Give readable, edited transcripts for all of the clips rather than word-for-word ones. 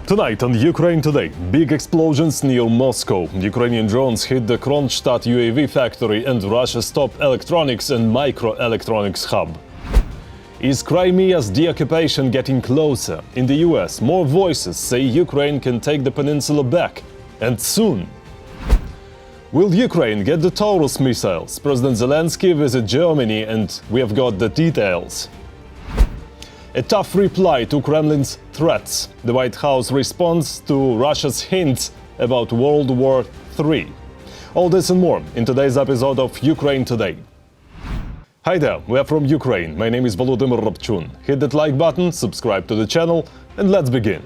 Tonight on Ukraine Today, big explosions near Moscow. Ukrainian drones hit the Kronstadt UAV factory and Russia's top electronics and microelectronics hub. Is Crimea's deoccupation getting closer? In the US, more voices say Ukraine can take the peninsula back, and soon. Will Ukraine get the TAURUS missiles? President Zelensky visits Germany, and we have got the details. A tough reply to Kremlin's threats. The White House responds to Russia's hints about World War III. All this and more in today's episode of Ukraine Today. Hi there, we are from Ukraine. My name is Volodymyr Robchun. Hit that like button, subscribe to the channel, and let's begin.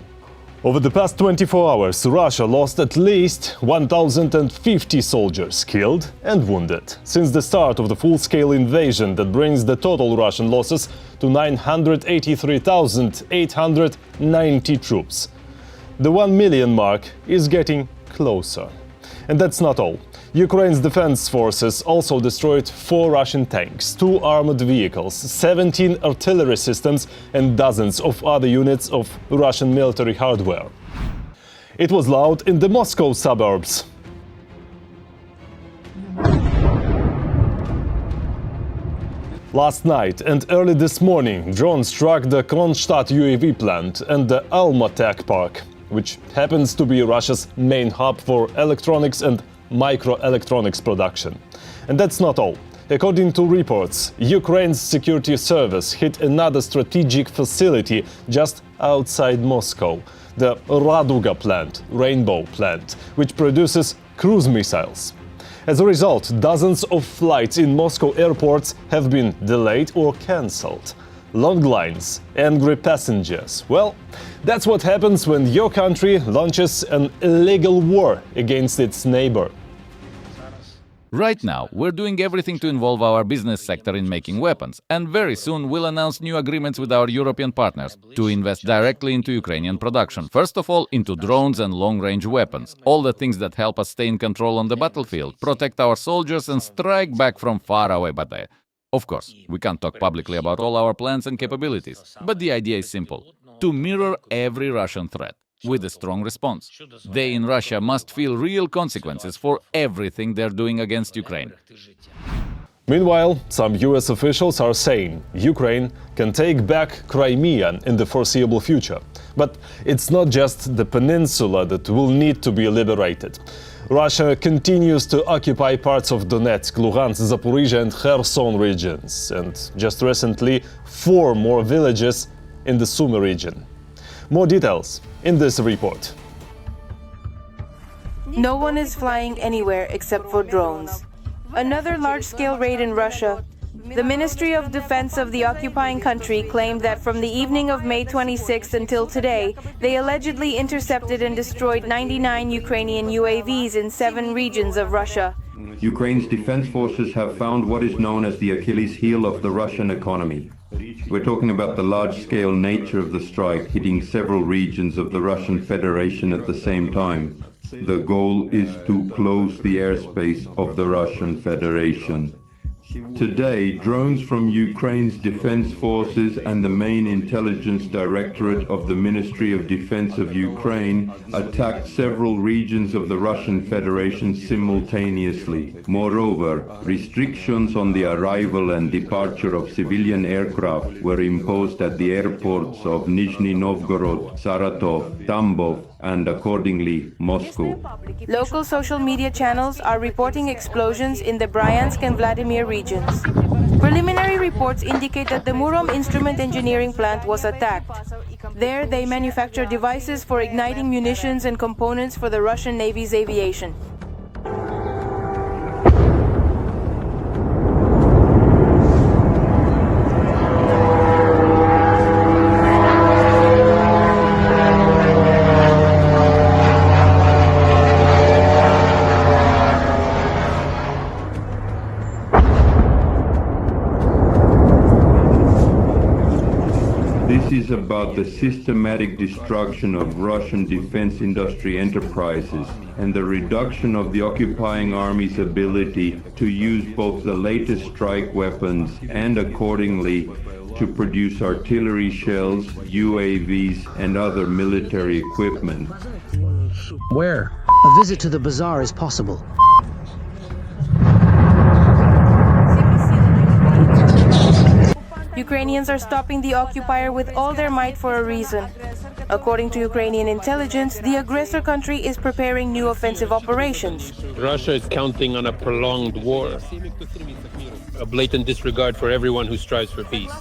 Over the past 24 hours, Russia lost at least 1,050 soldiers killed and wounded, since the start of the full-scale invasion that brings the total Russian losses to 983,890 troops. The 1 million mark is getting closer. And that's not all. Ukraine's defense forces also destroyed 4 Russian tanks, 2 armored vehicles, 17 artillery systems, and dozens of other units of Russian military hardware. It was loud in the Moscow suburbs. Last night and early this morning, drones struck the Kronstadt UAV plant and the Alma Tech Park, which happens to be Russia's main hub for electronics and microelectronics production. And that's not all. According to reports, Ukraine's security service hit another strategic facility just outside Moscow, the Raduga plant, Rainbow plant, which produces cruise missiles. As a result, dozens of flights in Moscow airports have been delayed or cancelled. Long lines, angry passengers. Well, that's what happens when your country launches an illegal war against its neighbor. Right now, we're doing everything to involve our business sector in making weapons, and very soon we'll announce new agreements with our European partners to invest directly into Ukrainian production. First of all, into drones and long-range weapons, all the things that help us stay in control on the battlefield, protect our soldiers and strike back from far away. But of course, we can't talk publicly about all our plans and capabilities, but the idea is simple: to mirror every Russian threat with a strong response. They in Russia must feel real consequences for everything they're doing against Ukraine. Meanwhile, some US officials are saying Ukraine can take back Crimea in the foreseeable future. But it's not just the peninsula that will need to be liberated. Russia continues to occupy parts of Donetsk, Luhansk, Zaporizhia and Kherson regions, and just recently 4 more villages in the Sumy region. More details in this report. No one is flying anywhere except for drones. Another large-scale raid in Russia. The Ministry of Defense of the occupying country claimed that from the evening of May 26 until today, they allegedly intercepted and destroyed 99 Ukrainian UAVs in 7 regions of Russia. Ukraine's defense forces have found what is known as the Achilles heel of the Russian economy. We're talking about the large-scale nature of the strike, hitting several regions of the Russian Federation at the same time. The goal is to close the airspace of the Russian Federation. Today, drones from Ukraine's defense forces and the main intelligence directorate of the Ministry of Defense of Ukraine attacked several regions of the Russian Federation simultaneously. Moreover, restrictions on the arrival and departure of civilian aircraft were imposed at the airports of Nizhny Novgorod, Saratov, Tambov, and accordingly Moscow. Local social media channels are reporting explosions in the Bryansk and Vladimir regions. Preliminary reports indicate that the Murom instrument engineering plant was attacked. There, they manufacture devices for igniting munitions and components for the Russian Navy's aviation. This is about the systematic destruction of Russian defense industry enterprises and the reduction of the occupying army's ability to use both the latest strike weapons and accordingly to produce artillery shells, UAVs, and other military equipment. Where? A visit to the bazaar is possible. Ukrainians are stopping the occupier with all their might for a reason. According to Ukrainian intelligence, the aggressor country is preparing new offensive operations. Russia is counting on a prolonged war, a blatant disregard for everyone who strives for peace.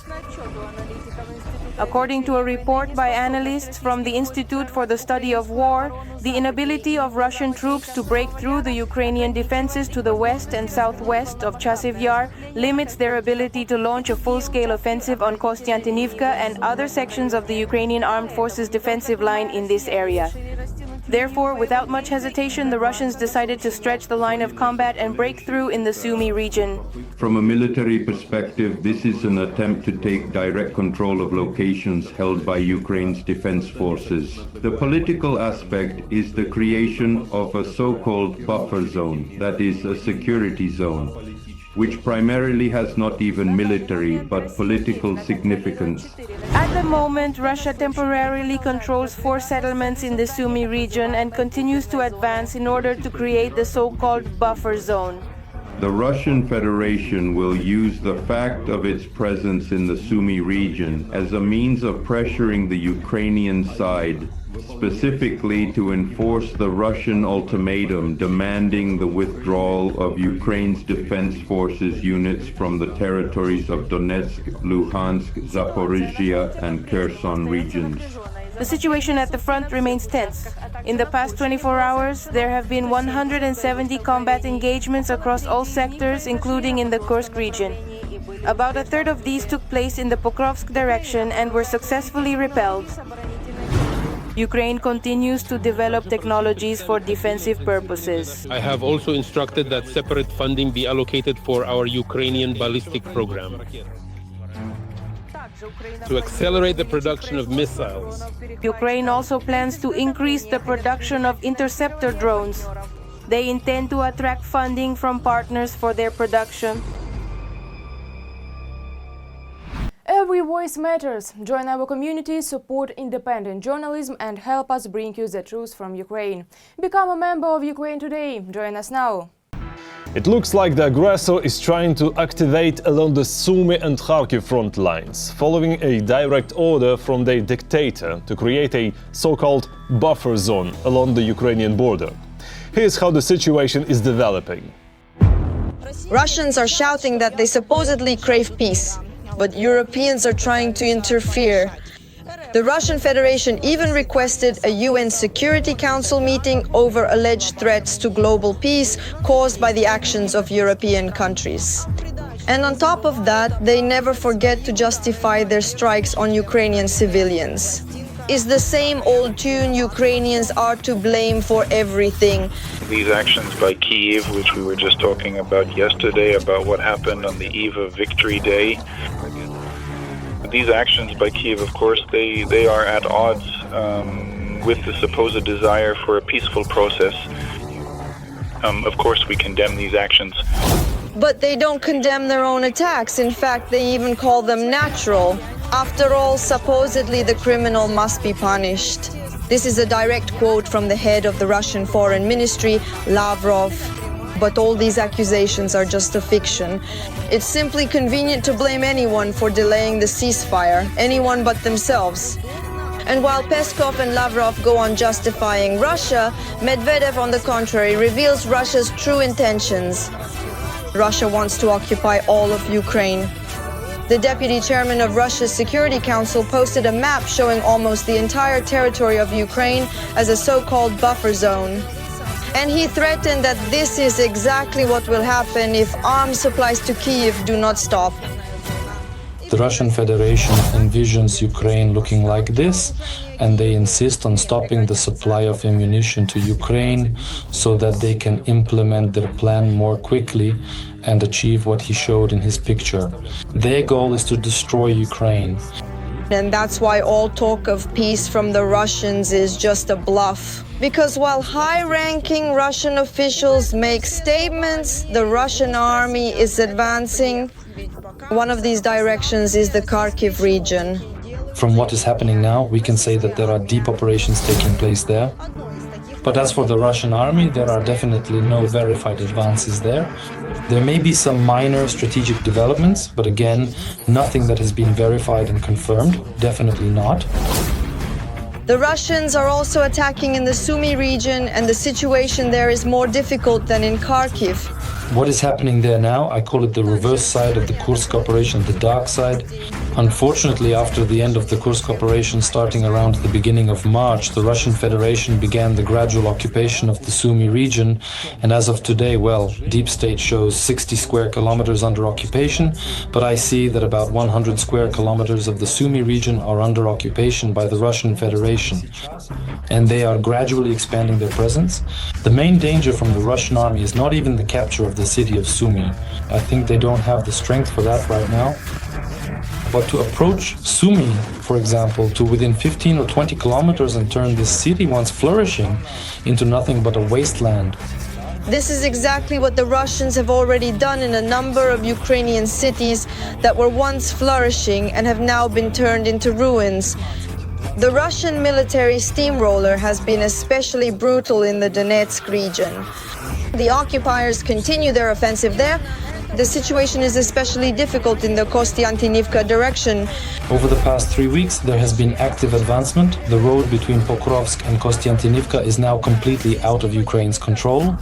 According to a report by analysts from the Institute for the Study of War, the inability of Russian troops to break through the Ukrainian defenses to the west and southwest of Chasiv Yar limits their ability to launch a full-scale offensive on Kostiantynivka and other sections of the Ukrainian armed forces defensive line in this area. Therefore, without much hesitation, the Russians decided to stretch the line of combat and break through in the Sumy region. From a military perspective, this is an attempt to take direct control of locations held by Ukraine's defense forces. The political aspect is the creation of a so-called buffer zone, that is, a security zone, which primarily has not even military but political significance. At the moment, Russia temporarily controls 4 settlements in the Sumy region and continues to advance in order to create the so-called buffer zone. The Russian Federation will use the fact of its presence in the Sumy region as a means of pressuring the Ukrainian side, specifically to enforce the Russian ultimatum demanding the withdrawal of Ukraine's defense forces units from the territories of Donetsk, Luhansk, Zaporizhia, and Kherson regions. The situation at the front remains tense. In the past 24 hours, there have been 170 combat engagements across all sectors, including in the Kursk region. About a third of these took place in the Pokrovsk direction and were successfully repelled. Ukraine continues to develop technologies for defensive purposes. I have also instructed that separate funding be allocated for our Ukrainian ballistic program to accelerate the production of missiles. Ukraine also plans to increase the production of interceptor drones. They intend to attract funding from partners for their production. Every voice matters. Join our community, support independent journalism and help us bring you the truth from Ukraine. Become a member of Ukraine today. Join us now. It looks like the aggressor is trying to activate along the Sumy and Kharkiv front lines, following a direct order from their dictator to create a so-called buffer zone along the Ukrainian border. Here's how the situation is developing. Russians are shouting that they supposedly crave peace, but Europeans are trying to interfere. The Russian Federation even requested a UN Security Council meeting over alleged threats to global peace caused by the actions of European countries. And on top of that, they never forget to justify their strikes on Ukrainian civilians. It's the same old tune, Ukrainians are to blame for everything. These actions by Kyiv, which we were just talking about yesterday, about what happened on the eve of Victory Day, these actions by Kyiv, of course, they are at odds with the supposed desire for a peaceful process. Of course, we condemn these actions. But they don't condemn their own attacks. In fact, they even call them natural. After all, supposedly the criminal must be punished. This is a direct quote from the head of the Russian Foreign Ministry, Lavrov. But all these accusations are just a fiction. It's simply convenient to blame anyone for delaying the ceasefire, anyone but themselves. And while Peskov and Lavrov go on justifying Russia, Medvedev, on the contrary, reveals Russia's true intentions. Russia wants to occupy all of Ukraine. The deputy chairman of Russia's Security Council posted a map showing almost the entire territory of Ukraine as a so-called buffer zone. And he threatened that this is exactly what will happen if arms supplies to Kyiv do not stop. The Russian Federation envisions Ukraine looking like this, and they insist on stopping the supply of ammunition to Ukraine so that they can implement their plan more quickly and achieve what he showed in his picture. Their goal is to destroy Ukraine. And that's why all talk of peace from the Russians is just a bluff. Because while high-ranking Russian officials make statements, the Russian army is advancing. One of these directions is the Kharkiv region. From what is happening now, we can say that there are deep operations taking place there. But as for the Russian army, there are definitely no verified advances there. There may be some minor strategic developments, but again, nothing that has been verified and confirmed, definitely not. The Russians are also attacking in the Sumy region, and the situation there is more difficult than in Kharkiv. What is happening there now, I call it the reverse side of the Kursk operation, the dark side. Unfortunately, after the end of the Kursk operation, starting around the beginning of March, the Russian Federation began the gradual occupation of the Sumy region. And as of today, well, Deep State shows 60 square kilometers under occupation, but I see that about 100 square kilometers of the Sumy region are under occupation by the Russian Federation. And they are gradually expanding their presence. The main danger from the Russian army is not even the capture of the city of Sumy. I think they don't have the strength for that right now. But to approach Sumy, for example, to within 15 or 20 kilometers and turn this city once flourishing into nothing but a wasteland. This is exactly what the Russians have already done in a number of Ukrainian cities that were once flourishing and have now been turned into ruins. The Russian military steamroller has been especially brutal in the Donetsk region. The occupiers continue their offensive there. The situation is especially difficult in the Kostiantynivka direction. Over the past 3 weeks, there has been active advancement. The road between Pokrovsk and Kostiantynivka is now completely out of Ukraine's control.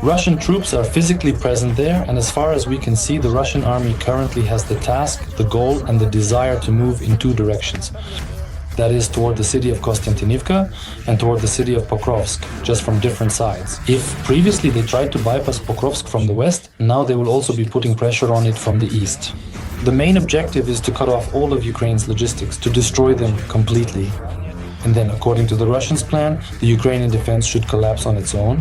Russian troops are physically present there, and as far as we can see, the Russian army currently has the task, the goal, and the desire to move in two directions. That is toward the city of Kostiantynivka and toward the city of Pokrovsk, just from different sides. If previously they tried to bypass Pokrovsk from the west, now they will also be putting pressure on it from the east. The main objective is to cut off all of Ukraine's logistics, to destroy them completely. And then, according to the Russians' plan, the Ukrainian defense should collapse on its own.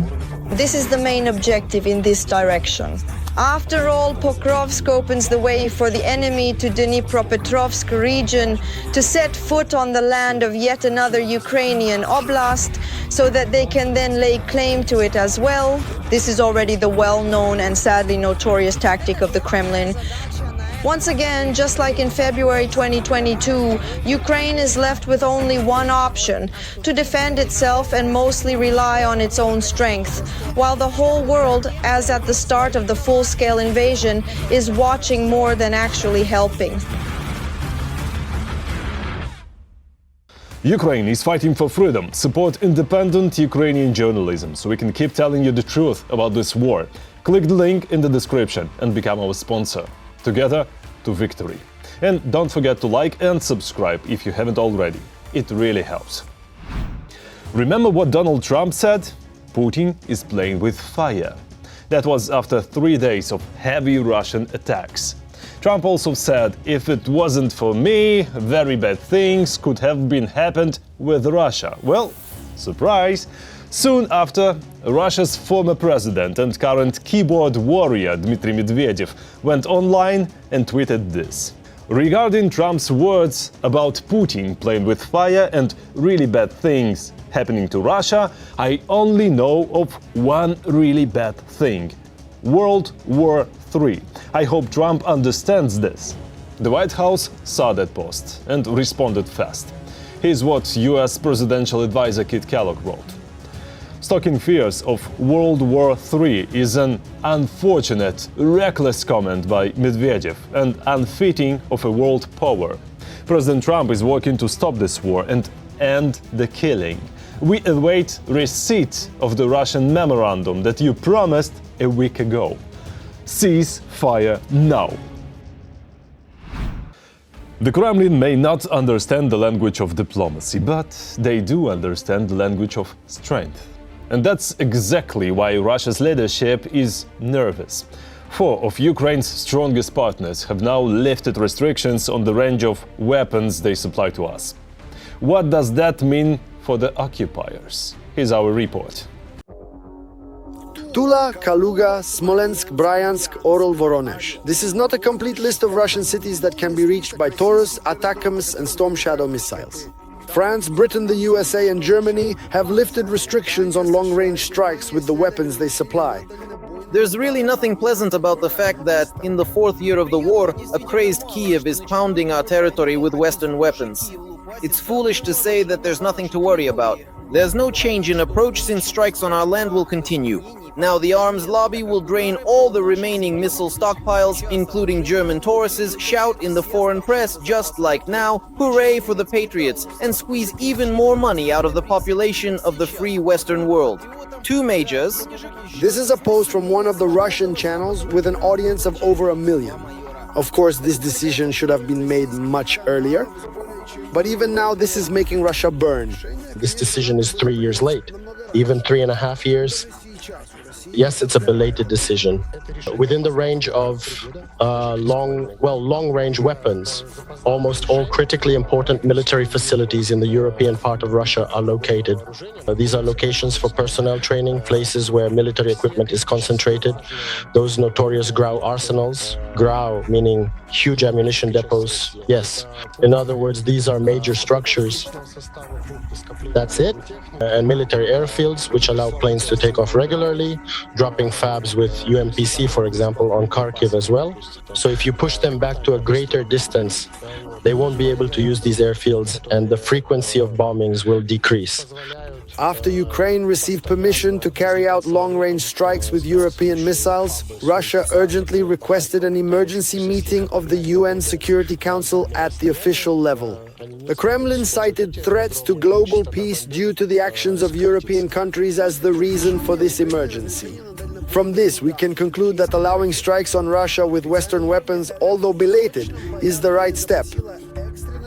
This is the main objective in this direction. After all, Pokrovsk opens the way for the enemy to Dnipropetrovsk region to set foot on the land of yet another Ukrainian oblast so that they can then lay claim to it as well. This is already the well-known and sadly notorious tactic of the Kremlin. Once again, just like in February 2022, Ukraine is left with only one option: to defend itself and mostly rely on its own strength, while the whole world, as at the start of the full-scale invasion, is watching more than actually helping. Ukraine is fighting for freedom. Support independent Ukrainian journalism so we can keep telling you the truth about this war. Click the link in the description and become our sponsor. Together to victory. And don't forget to like and subscribe if you haven't already. It really helps. Remember what Donald Trump said? Putin is playing with fire. That was after 3 days of heavy Russian attacks. Trump also said, if it wasn't for me, very bad things could have been happened with Russia. Well, surprise! Soon after, Russia's former president and current keyboard warrior Dmitry Medvedev went online and tweeted this. Regarding Trump's words about Putin playing with fire and really bad things happening to Russia, I only know of one really bad thing: World War III. I hope Trump understands this. The White House saw that post and responded fast. Here's what US Presidential Advisor Kit Kellogg wrote. Stoking fears of World War III is an unfortunate, reckless comment by Medvedev and unfitting of a world power. President Trump is working to stop this war and end the killing. We await receipt of the Russian memorandum that you promised a week ago. Cease fire now. The Kremlin may not understand the language of diplomacy, but they do understand the language of strength. And that's exactly why Russia's leadership is nervous. 4 of Ukraine's strongest partners have now lifted restrictions on the range of weapons they supply to us. What does that mean for the occupiers? Here's our report. Tula, Kaluga, Smolensk, Bryansk, Orel, Voronezh. This is not a complete list of Russian cities that can be reached by TAURUS, ATACMS and Storm Shadow missiles. France, Britain, the USA and Germany have lifted restrictions on long-range strikes with the weapons they supply. There's really nothing pleasant about the fact that, in the fourth year of the war, a crazed Kiev is pounding our territory with Western weapons. It's foolish to say that there's nothing to worry about. There's no change in approach since strikes on our land will continue. Now the arms lobby will drain all the remaining missile stockpiles, including German TAURUSes, shout in the foreign press, just like now, hooray for the Patriots, and squeeze even more money out of the population of the free Western world. Two majors. This is a post from one of the Russian channels with an audience of over 1 million. Of course, this decision should have been made much earlier. But even now, this is making Russia burn. This decision is 3 years late, even 3.5 years. Yes, it's a belated decision. Within the range of long-range weapons, almost all critically important military facilities in the European part of Russia are located. These are locations for personnel training, places where military equipment is concentrated. Those notorious GRAU arsenals, GRAU meaning huge ammunition depots, yes. In other words, these are major structures. That's it. And military airfields, which allow planes to take off regularly, dropping fabs with UMPC, for example, on Kharkiv as well. So if you push them back to a greater distance, they won't be able to use these airfields and the frequency of bombings will decrease. After Ukraine received permission to carry out long-range strikes with European missiles, Russia urgently requested an emergency meeting of the UN Security Council at the official level. The Kremlin cited threats to global peace due to the actions of European countries as the reason for this emergency. From this, we can conclude that allowing strikes on Russia with Western weapons, although belated, is the right step.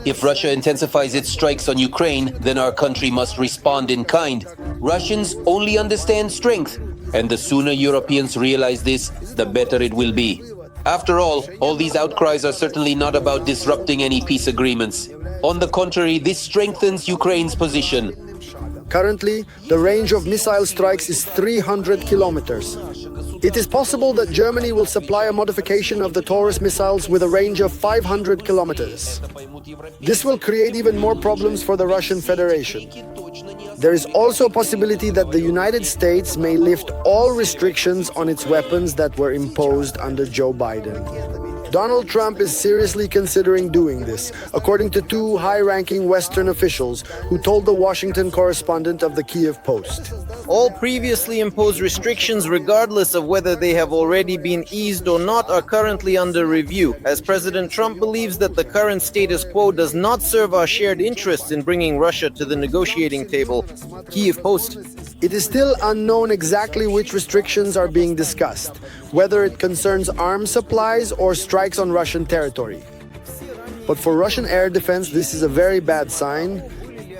If Russia intensifies its strikes on Ukraine, then our country must respond in kind. Russians only understand strength, and the sooner Europeans realize this, the better it will be. After all these outcries are certainly not about disrupting any peace agreements. On the contrary, this strengthens Ukraine's position. Currently, the range of missile strikes is 300 kilometers. It is possible that Germany will supply a modification of the TAURUS missiles with a range of 500 kilometers. This will create even more problems for the Russian Federation. There is also a possibility that the United States may lift all restrictions on its weapons that were imposed under Joe Biden. Donald Trump is seriously considering doing this, according to two high-ranking Western officials who told the Washington correspondent of the Kiev Post. All previously imposed restrictions, regardless of whether they have already been eased or not, are currently under review, as President Trump believes that the current status quo does not serve our shared interests in bringing Russia to the negotiating table. Kiev Post. It is still unknown exactly which restrictions are being discussed, whether it concerns arms supplies or strikes on Russian territory. But for Russian air defense, this is a very bad sign.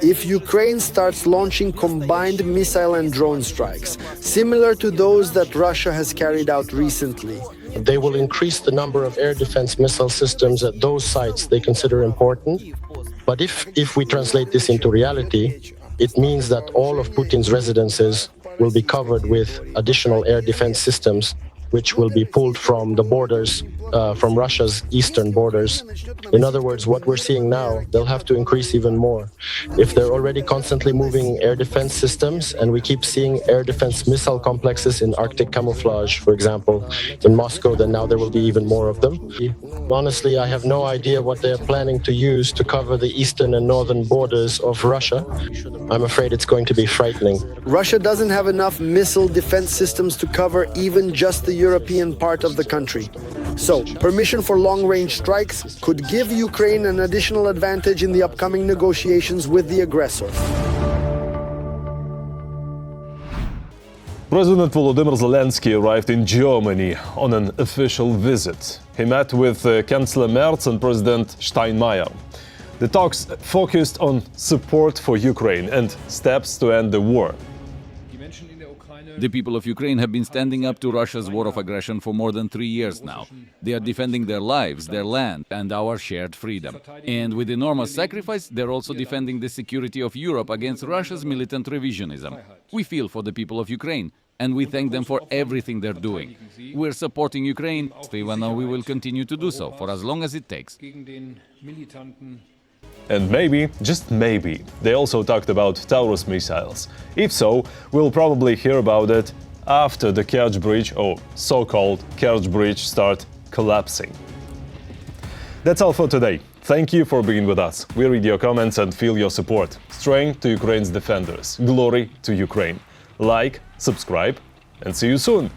If Ukraine starts launching combined missile and drone strikes, similar to those that Russia has carried out recently, they will increase the number of air defense missile systems at those sites they consider important. But if we translate this into reality, it means that all of Putin's residences will be covered with additional air defense systems, which will be pulled from the borders, from Russia's eastern borders. In other words, what we're seeing now, they'll have to increase even more. If they're already constantly moving air defense systems, and we keep seeing air defense missile complexes in Arctic camouflage, for example, in Moscow, then now there will be even more of them. Honestly, I have no idea what they're planning to use to cover the eastern and northern borders of Russia. I'm afraid it's going to be frightening. Russia doesn't have enough missile defense systems to cover even just the European part of the country. So, permission for long-range strikes could give Ukraine an additional advantage in the upcoming negotiations with the aggressor. President Volodymyr Zelensky arrived in Germany on an official visit. He met with Chancellor Merz and President Steinmeier. The talks focused on support for Ukraine and steps to end the war. The people of Ukraine have been standing up to Russia's war of aggression for more than 3 years now. They are defending their lives, their land, and our shared freedom. And with enormous sacrifice, they're also defending the security of Europe against Russia's militant revisionism. We feel for the people of Ukraine, and we thank them for everything they're doing. We're supporting Ukraine, and we will continue to do so for as long as it takes. And maybe, just maybe, they also talked about TAURUS missiles. If so, we'll probably hear about it after the Kerch Bridge, or so-called Kerch Bridge, start collapsing. That's all for today. Thank you for being with us. We read your comments and feel your support. Strength to Ukraine's defenders. Glory to Ukraine. Like, subscribe, and see you soon.